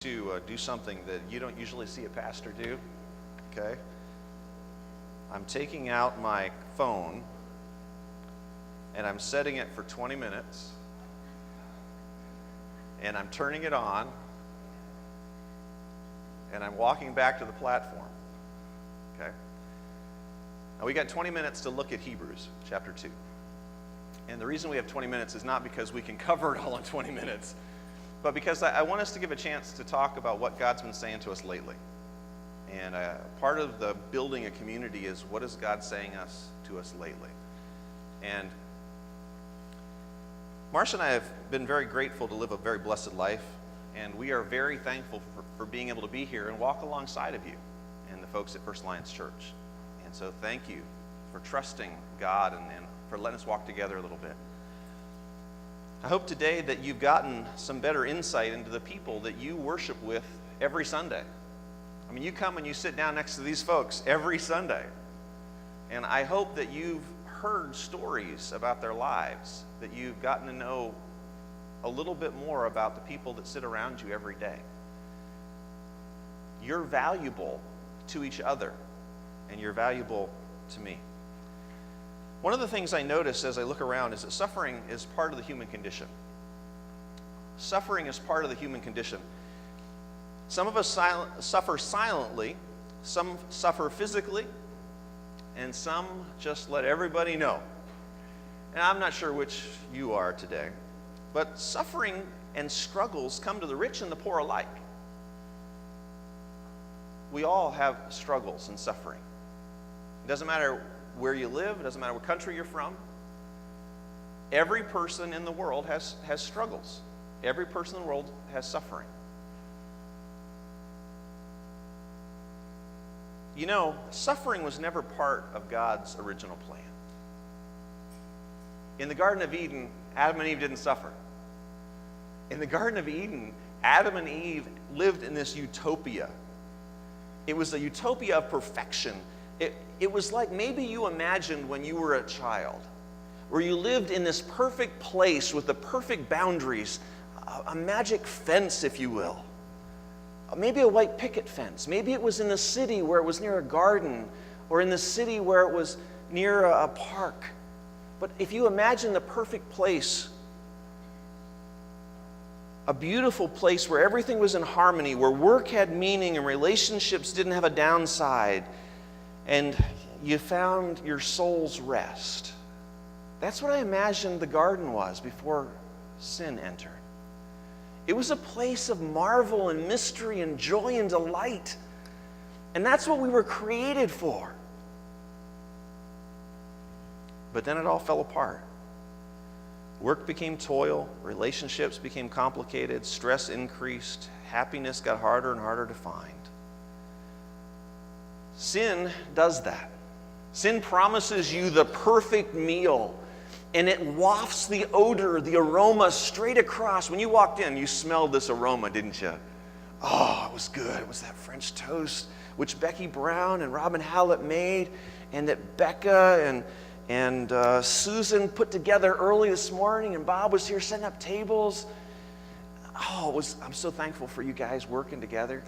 to do something that you don't usually see a pastor do, okay? I'm taking out my phone and I'm setting it for 20 minutes and I'm turning it on and I'm walking back to the platform, okay? Now we got 20 minutes to look at Hebrews chapter 2. And the reason we have 20 minutes is not because we can cover it all in 20 minutes, but because I want us to give a chance to talk about what God's been saying to us lately. And part of the building a community is what is God saying to us lately. And Marcia and I have been very grateful to live a very blessed life, and we are very thankful for being able to be here and walk alongside of you and the folks at First Alliance Church. And so thank you for trusting God and for letting us walk together a little bit. I hope today that you've gotten some better insight into the people that you worship with every Sunday. I mean, you come and you sit down next to these folks every Sunday. And I hope that you've heard stories about their lives, that you've gotten to know a little bit more about the people that sit around you every day. You're valuable to each other, and you're valuable to me. One of the things I notice as I look around is that suffering is part of the human condition. Suffering is part of the human condition. Some of us suffer silently, some suffer physically, and some just let everybody know. And I'm not sure which you are today, but suffering and struggles come to the rich and the poor alike. We all have struggles and suffering. It doesn't matter where you live, it doesn't matter what country you're from. Every person in the world has struggles. Every person in the world has suffering. You know, suffering was never part of God's original plan. In the Garden of Eden, Adam and Eve didn't suffer. In the Garden of Eden, Adam and Eve lived in this utopia. It was a utopia of perfection. It was like maybe you imagined when you were a child, where you lived in this perfect place with the perfect boundaries, a magic fence, if you will. Maybe a white picket fence. Maybe it was in the city where it was near a garden, or in the city where it was near a park. But if you imagine the perfect place, a beautiful place where everything was in harmony, where work had meaning and relationships didn't have a downside, and you found your soul's rest. That's what I imagined the garden was before sin entered. It was a place of marvel and mystery and joy and delight. And that's what we were created for. But then it all fell apart. Work became toil, relationships became complicated, stress increased, happiness got harder and harder to find. Sin does that. Sin promises you the perfect meal, and it wafts the odor, the aroma straight across. When you walked in, you smelled this aroma, didn't you? Oh, it was good. It was that French toast, which Becky Brown and Robin Hallett made, and that Becca and Susan put together early this morning, and Bob was here setting up tables. Oh, I'm so thankful for you guys working together.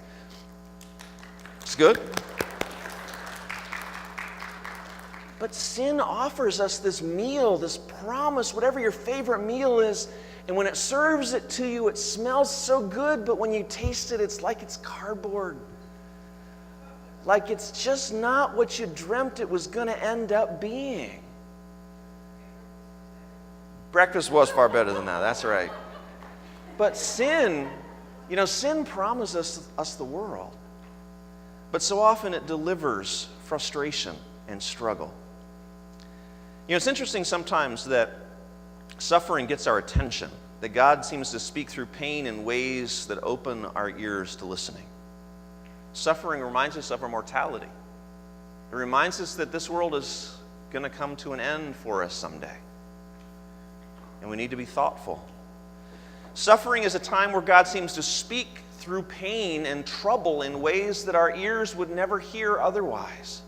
It's good. But sin offers us this meal, this promise, whatever your favorite meal is, and when it serves it to you, it smells so good, but when you taste it, it's like it's cardboard. Like it's just not what you dreamt it was going to end up being. Breakfast was far better than that, that's right. But sin promises us the world. But so often it delivers frustration and struggle. You know, it's interesting sometimes that suffering gets our attention, that God seems to speak through pain in ways that open our ears to listening. Suffering reminds us of our mortality. It reminds us that this world is going to come to an end for us someday. And we need to be thoughtful. Suffering is a time where God seems to speak through pain and trouble in ways that our ears would never hear otherwise.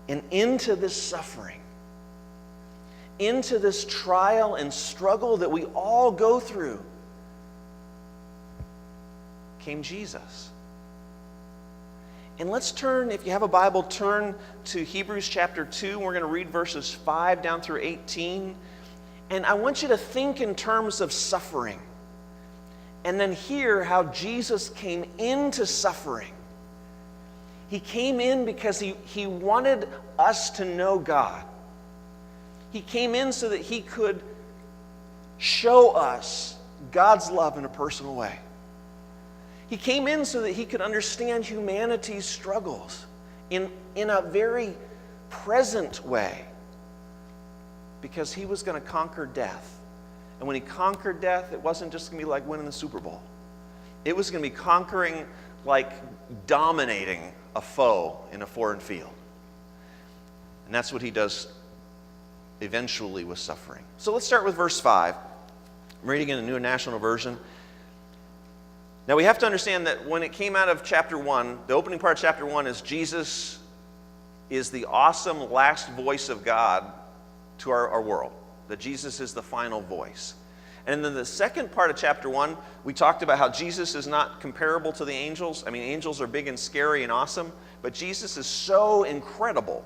And into this suffering, into this trial and struggle that we all go through came Jesus. And let's turn, if you have a Bible, turn to Hebrews chapter 2. We're going to read verses 5 down through 18. And I want you to think in terms of suffering. And then hear how Jesus came into suffering. He came in because he wanted us to know God. He came in so that he could show us God's love in a personal way. He came in so that he could understand humanity's struggles in a very present way, because he was going to conquer death. And when he conquered death, it wasn't just going to be like winning the Super Bowl. It was going to be conquering, like dominating a foe in a foreign field. And that's what he does eventually with suffering. So let's start with verse 5. I'm reading in the New International Version. Now we have to understand that when it came out of chapter 1, the opening part of chapter 1 is Jesus is the awesome last voice of God to our world. That Jesus is the final voice. And then the second part of chapter 1, we talked about how Jesus is not comparable to the angels. I mean, angels are big and scary and awesome, but Jesus is so incredible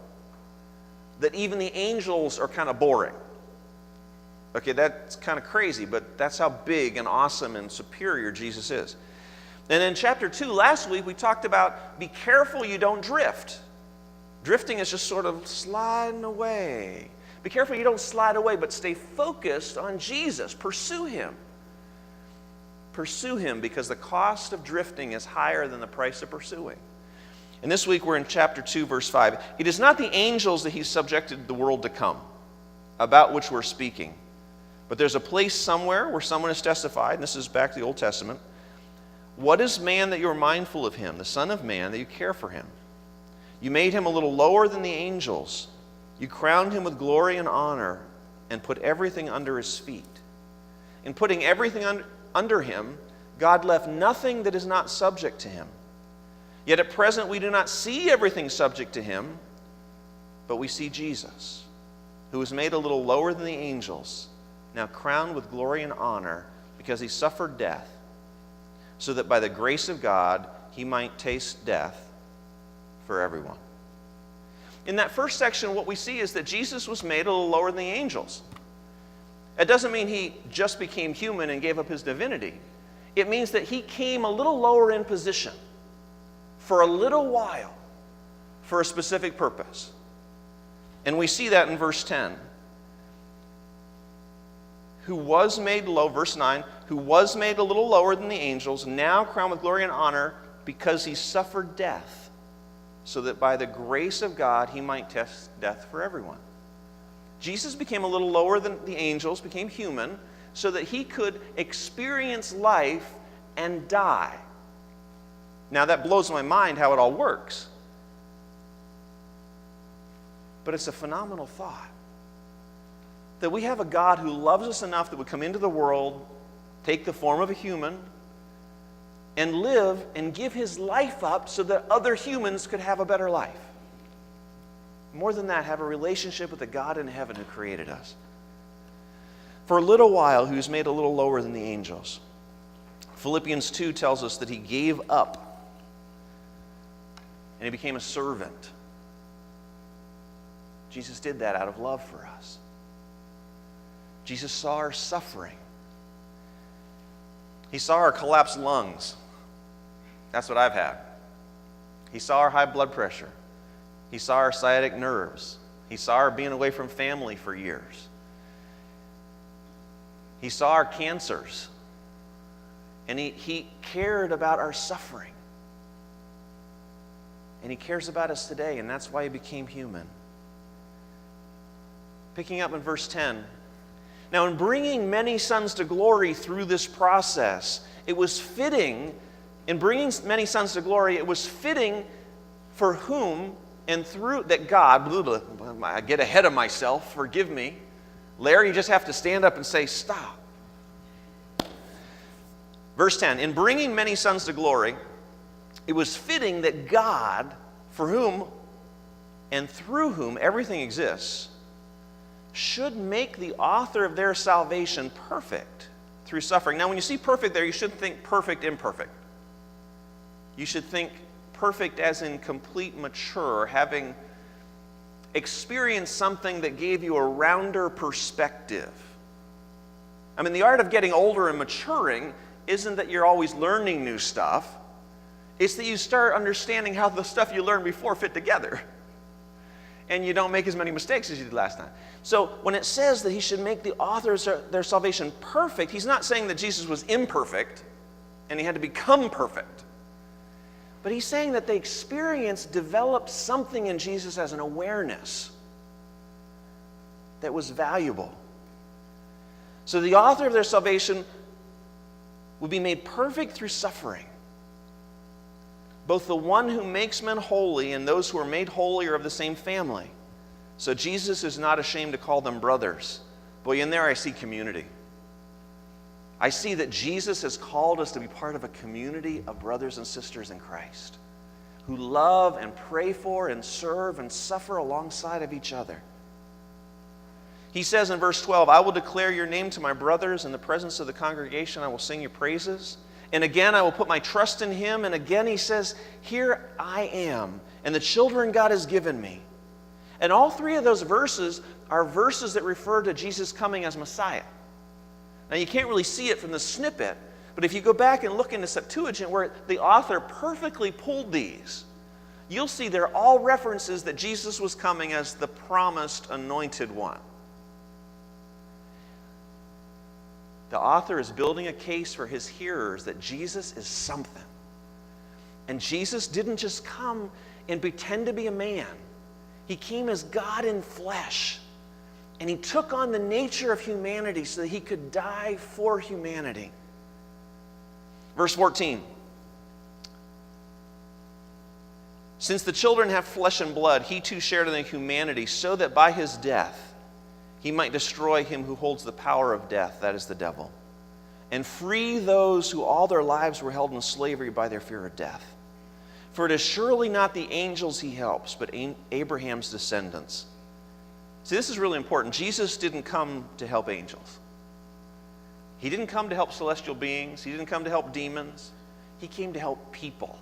that even the angels are kind of boring. Okay, that's kind of crazy, but that's how big and awesome and superior Jesus is. And in chapter 2, last week, we talked about be careful you don't drift. Drifting is just sort of sliding away. Be careful you don't slide away, but stay focused on Jesus. Pursue him. Pursue him, because the cost of drifting is higher than the price of pursuing. And this week we're in chapter 2, verse 5. It is not the angels that he subjected the world to come, about which we're speaking. But there's a place somewhere where someone has testified, and this is back to the Old Testament. What is man that you are mindful of him, the Son of Man, that you care for him? You made him a little lower than the angels. You crowned him with glory and honor and put everything under his feet. In putting everything under him, God left nothing that is not subject to him. Yet at present we do not see everything subject to him, but we see Jesus, who was made a little lower than the angels, now crowned with glory and honor because he suffered death, so that by the grace of God he might taste death for everyone. In that first section, what we see is that Jesus was made a little lower than the angels. It doesn't mean he just became human and gave up his divinity. It means that he came a little lower in position for a little while for a specific purpose. And we see that in verse 10. Who was made low, verse 9, who was made a little lower than the angels, now crowned with glory and honor because he suffered death, so that by the grace of God he might test death for everyone. Jesus became a little lower than the angels, became human, so that he could experience life and die. Now that blows my mind how it all works. But it's a phenomenal thought. That we have a God who loves us enough that would come into the world, take the form of a human, and live and give his life up so that other humans could have a better life. More than that, have a relationship with the God in heaven who created us. For a little while, he was made a little lower than the angels. Philippians 2 tells us that he gave up and he became a servant. Jesus did that out of love for us. Jesus saw our suffering. He saw our collapsed lungs. That's what I've had. He saw our high blood pressure. He saw our sciatic nerves. He saw our being away from family for years. He saw our cancers. And he cared about our suffering. And he cares about us today, and that's why he became human. Picking up in verse 10. Now, in bringing many sons to glory through this process, it was fitting, in bringing many sons to glory, it was fitting for whom and through that God, I get ahead of myself, forgive me. Larry, you just have to stand up and say, stop. Verse 10, in bringing many sons to glory, it was fitting that God, for whom and through whom everything exists, should make the author of their salvation perfect through suffering. Now, when you see perfect there, you shouldn't think perfect imperfect. You should think perfect as in complete mature, having experienced something that gave you a rounder perspective. I mean, the art of getting older and maturing isn't that you're always learning new stuff. It's that you start understanding how the stuff you learned before fit together. And you don't make as many mistakes as you did last time. So when it says that he should make the authors of their salvation perfect, he's not saying that Jesus was imperfect and he had to become perfect. But he's saying that the experience developed something in Jesus as an awareness that was valuable. So the author of their salvation would be made perfect through suffering. Both the one who makes men holy and those who are made holy are of the same family. So Jesus is not ashamed to call them brothers. Boy, in there I see community. I see that Jesus has called us to be part of a community of brothers and sisters in Christ who love and pray for and serve and suffer alongside of each other. He says in verse 12, I will declare your name to my brothers in the presence of the congregation. I will sing your praises. And again, I will put my trust in him. And again, he says, here I am, and the children God has given me. And all three of those verses are verses that refer to Jesus coming as Messiah. Now, you can't really see it from the snippet, but if you go back and look in the Septuagint where the author perfectly pulled these, you'll see they're all references that Jesus was coming as the promised anointed one. The author is building a case for his hearers that Jesus is something. And Jesus didn't just come and pretend to be a man. He came as God in flesh. And he took on the nature of humanity so that he could die for humanity. Verse 14. Since the children have flesh and blood, he too shared in their humanity, so that by his death he might destroy him who holds the power of death, that is the devil, and free those who all their lives were held in slavery by their fear of death. For it is surely not the angels he helps, but Abraham's descendants. See, this is really important. Jesus didn't come to help angels. He didn't come to help celestial beings. He didn't come to help demons. He came to help people.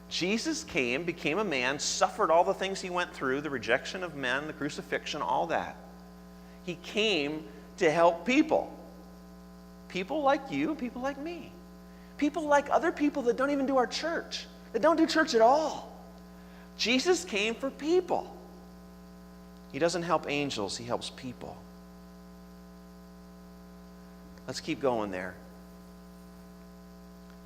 Jesus came, became a man, suffered all the things he went through, the rejection of men, the crucifixion, all that. He came to help people. People like you, people like me. People like other people that don't even do our church, that don't do church at all. Jesus came for people. He doesn't help angels, he helps people. Let's keep going there.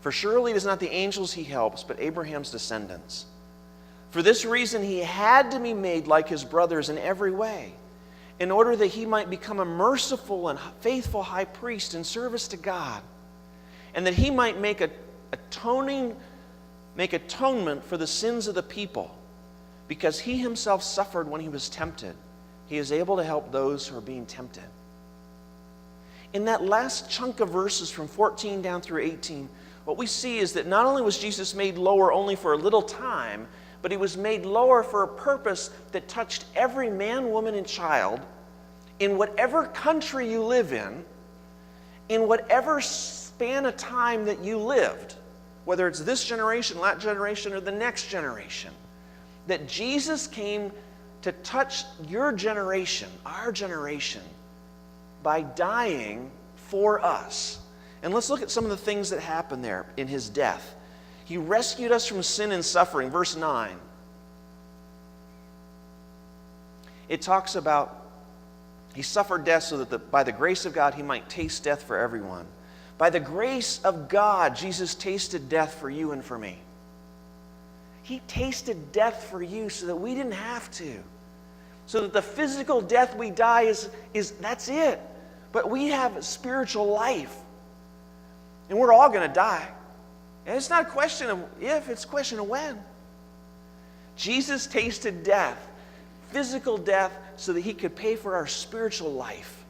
For surely it is not the angels he helps, but Abraham's descendants. For this reason he had to be made like his brothers in every way, in order that he might become a merciful and faithful high priest in service to God, and that he might make atonement for the sins of the people, because he himself suffered when he was tempted. He is able to help those who are being tempted. In that last chunk of verses from 14 down through 18, what we see is that not only was Jesus made lower only for a little time, but he was made lower for a purpose that touched every man, woman, and child in whatever country you live in whatever span of time that you lived, whether it's this generation, that generation, or the next generation. That Jesus came to touch your generation, our generation, by dying for us. And let's look at some of the things that happened there in his death. He rescued us from sin and suffering. Verse 9. It talks about he suffered death so that by the grace of God he might taste death for everyone. By the grace of God, Jesus tasted death for you and for me. He tasted death for you so that we didn't have to. So that the physical death we die is that's it. But we have a spiritual life. And we're all going to die. And it's not a question of if, it's a question of when. Jesus tasted death, physical death, so that he could pay for our spiritual life.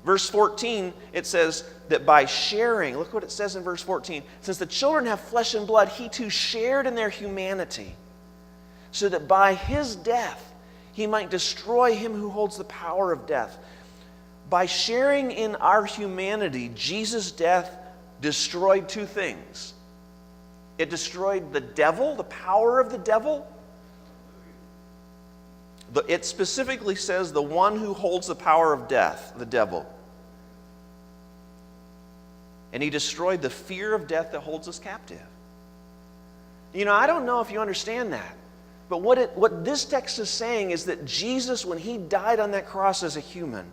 Verse 14, it says that by sharing, look what it says in verse 14, since the children have flesh and blood, he too shared in their humanity, so that by his death he might destroy him who holds the power of death. By sharing in our humanity, Jesus' death destroyed two things. It destroyed the devil, the power of the devil. It specifically says the one who holds the power of death, the devil. And he destroyed the fear of death that holds us captive. I don't know if you understand that, but what this text is saying is that Jesus, when he died on that cross as a human,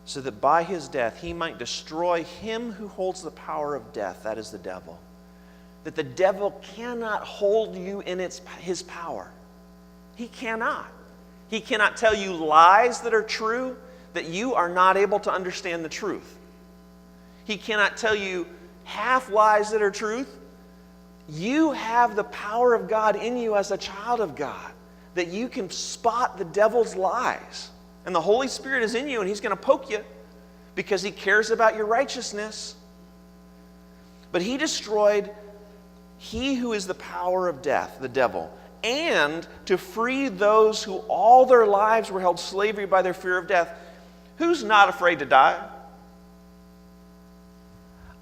so that by his death he might destroy him who holds the power of death, that is the devil. That the devil cannot hold you in his power. He cannot. He cannot tell you lies that are true, that you are not able to understand the truth. He cannot tell you half lies that are truth. You have the power of God in you as a child of God, that you can spot the devil's lies. And the Holy Spirit is in you, and he's going to poke you because he cares about your righteousness. But he destroyed he who is the power of death, the devil, and to free those who all their lives were held slavery by their fear of death. Who's not afraid to die?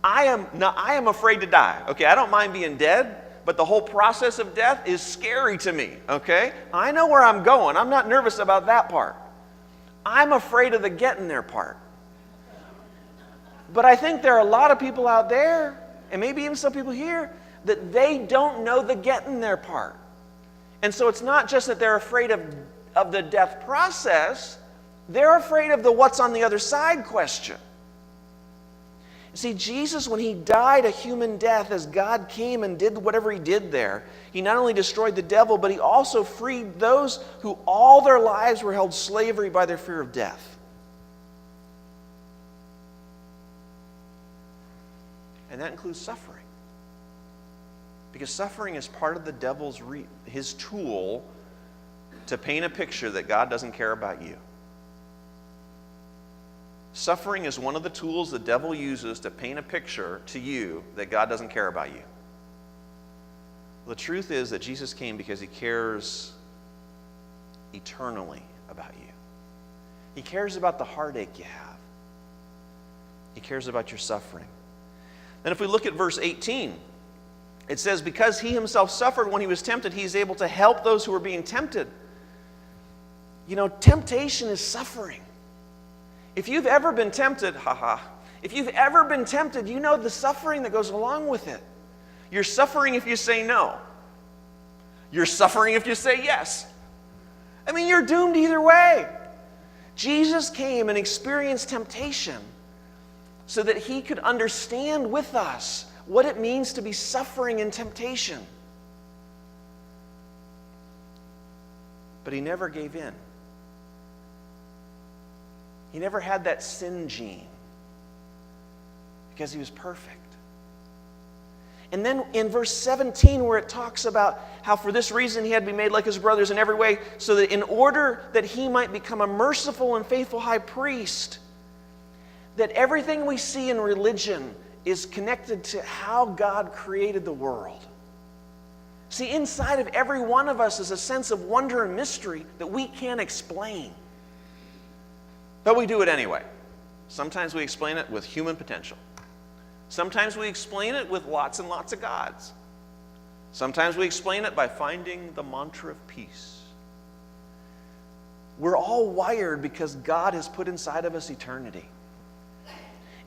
I am afraid to die. Okay, I don't mind being dead, but the whole process of death is scary to me. Okay, I know where I'm going. I'm not nervous about that part. I'm afraid of the getting there part. But I think there are a lot of people out there, and maybe even some people here, that they don't know the getting there part. And so it's not just that they're afraid of the death process, they're afraid of the what's on the other side question. See, Jesus, when he died a human death, as God came and did whatever he did there, he not only destroyed the devil, but he also freed those who all their lives were held slavery by their fear of death. And that includes suffering. Because suffering is part of the devil's his tool to paint a picture that God doesn't care about you. Suffering is one of the tools the devil uses to paint a picture to you that God doesn't care about you. The truth is that Jesus came because he cares eternally about you. He cares about the heartache you have. He cares about your suffering. Then if we look at verse 18, it says, because he himself suffered when he was tempted, he is able to help those who are being tempted. Temptation is suffering. If you've ever been tempted, if you've ever been tempted, you know the suffering that goes along with it. You're suffering if you say no. You're suffering if you say yes. You're doomed either way. Jesus came and experienced temptation so that he could understand with us what it means to be suffering in temptation. But he never gave in. He never had that sin gene because he was perfect. And then in verse 17, where it talks about how for this reason he had to be made like his brothers in every way, so that in order that he might become a merciful and faithful high priest, that everything we see in religion is connected to how God created the world. See, inside of every one of us is a sense of wonder and mystery that we can't explain. But we do it anyway. Sometimes we explain it with human potential. Sometimes we explain it with lots and lots of gods. Sometimes we explain it by finding the mantra of peace. We're all wired because God has put inside of us eternity.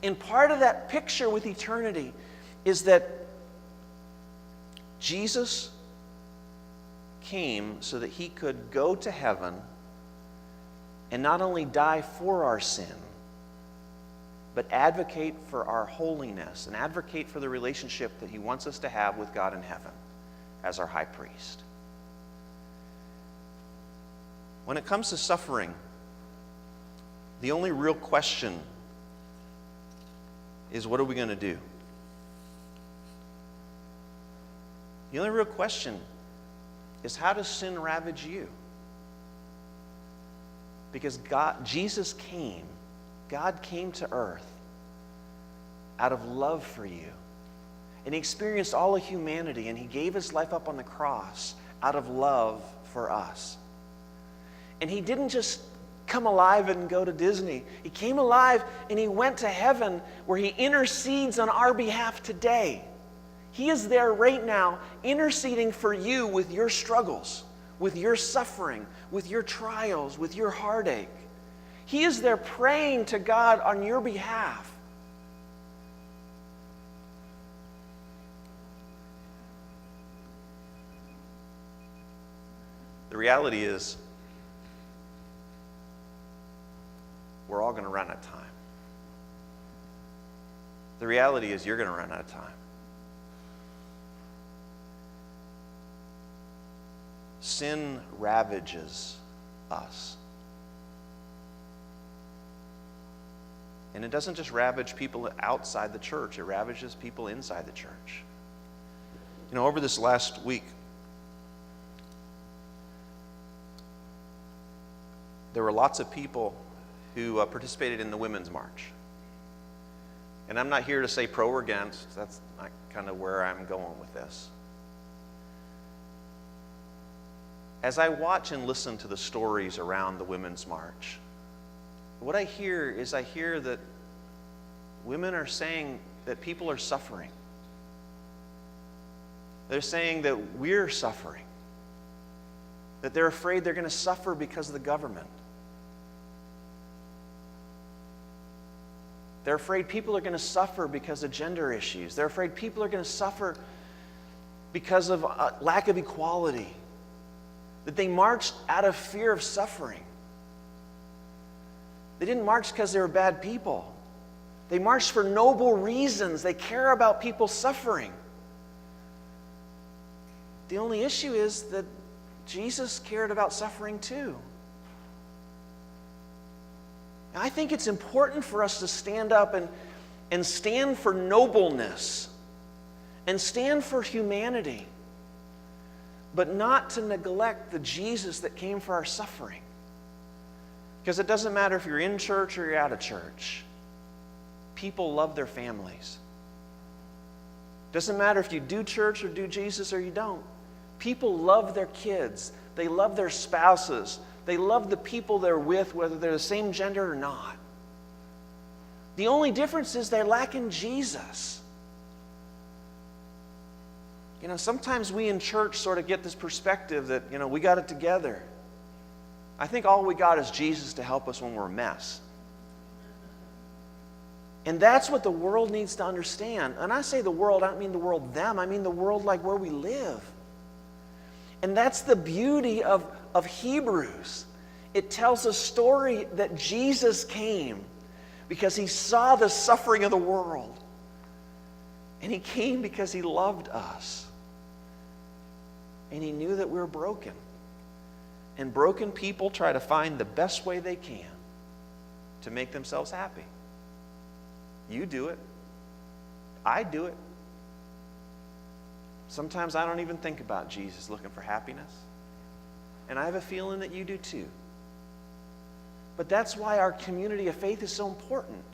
And part of that picture with eternity is that Jesus came so that he could go to heaven and not only die for our sin, but advocate for our holiness and advocate for the relationship that he wants us to have with God in heaven as our high priest. When it comes to suffering, the only real question is, what are we going to do? The only real question is, how does sin ravage you? Because Jesus came, God came to earth out of love for you. And he experienced all of humanity, and he gave his life up on the cross out of love for us. And he didn't just come alive and go to Disney. He came alive and he went to heaven where he intercedes on our behalf today. He is there right now interceding for you with your struggles, with your suffering, with your trials, with your heartache. He is there praying to God on your behalf. The reality is, we're all going to run out of time. The reality is, you're going to run out of time. Sin ravages us. And it doesn't just ravage people outside the church, it ravages people inside the church. You know, over this last week, there were lots of people who participated in the Women's March. And I'm not here to say pro or against. That's not kind of where I'm going with this. As I watch and listen to the stories around the Women's March, what I hear that women are saying that people are suffering. They're saying that we're suffering. That they're afraid they're going to suffer because of the government. They're afraid people are going to suffer because of gender issues. They're afraid people are going to suffer because of lack of equality. That they marched out of fear of suffering. They didn't march because they were bad people. They marched for noble reasons. They care about people suffering. The only issue is that Jesus cared about suffering too. I think it's important for us to stand up and stand for nobleness and stand for humanity, but not to neglect the Jesus that came for our suffering. Because it doesn't matter if you're in church or you're out of church. People love their families. Doesn't matter if you do church or do Jesus or you don't. People love their kids. They love their spouses. They love the people they're with, whether they're the same gender or not. The only difference is they're lacking Jesus. You know, sometimes we in church sort of get this perspective that, you know, we got it together. I think all we got is Jesus to help us when we're a mess. And that's what the world needs to understand. And I say the world, I don't mean the world them. I mean the world like where we live. And that's the beauty of Hebrews. It tells a story that Jesus came because he saw the suffering of the world. And he came because he loved us. And he knew that we were broken. And broken people try to find the best way they can to make themselves happy. You do it. I do it. Sometimes I don't even think about Jesus looking for happiness. And I have a feeling that you do too. But that's why our community of faith is so important.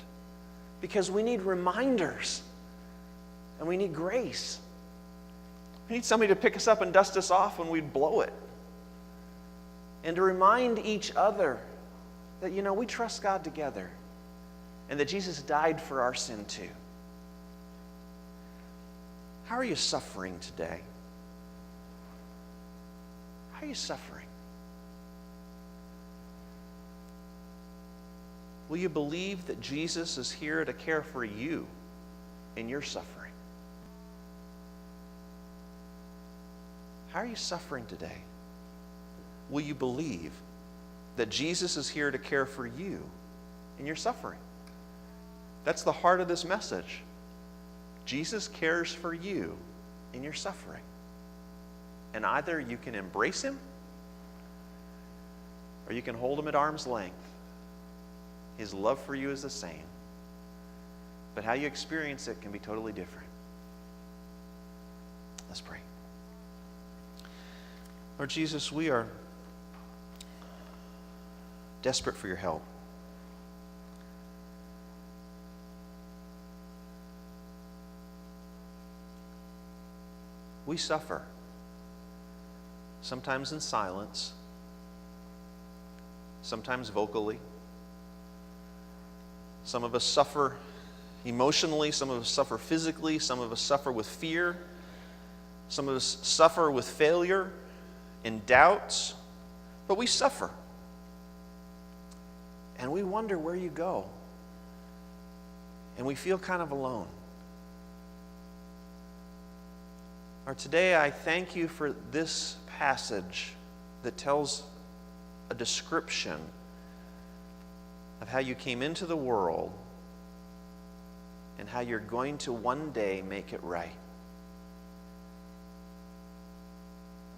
Because we need reminders. And we need grace. We need somebody to pick us up and dust us off when we blow it. And to remind each other that, you know, we trust God together. And that Jesus died for our sin too. How are you suffering today? How are you suffering? Will you believe that Jesus is here to care for you in your suffering? How are you suffering today? Will you believe that Jesus is here to care for you in your suffering? That's the heart of this message. Jesus cares for you in your suffering. And either you can embrace him or you can hold him at arm's length. His love for you is the same. But how you experience it can be totally different. Let's pray. Lord Jesus, we are desperate for your help. We suffer. Sometimes in silence, sometimes vocally. Some of us suffer emotionally, some of us suffer physically, some of us suffer with fear, some of us suffer with failure and doubts, but we suffer. And we wonder where you go. And we feel kind of alone. Or today I thank you for this passage that tells a description of how you came into the world and how you're going to one day make it right.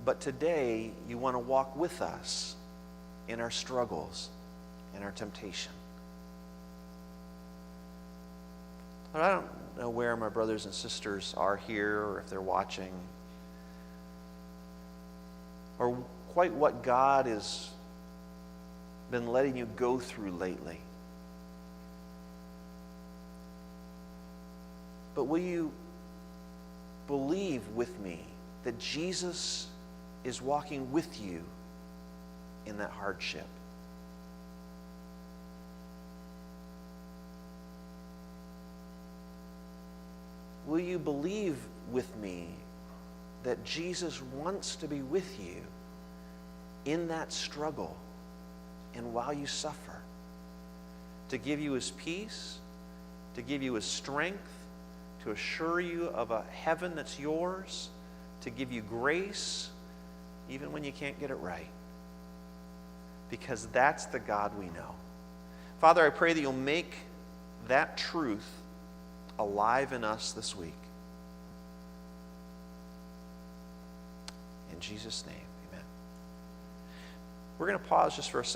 But today, you want to walk with us in our struggles and our temptation. But I don't know where my brothers and sisters are here, or if they're watching, or quite what God has been letting you go through lately. But will you believe with me that Jesus is walking with you in that hardship? Will you believe with me that Jesus wants to be with you in that struggle and while you suffer, to give you his peace, to give you his strength, to assure you of a heaven that's yours, to give you grace even when you can't get it right? Because that's the God we know. Father, I pray that you'll make that truth alive in us this week. In Jesus' name, amen. We're going to pause just for a second.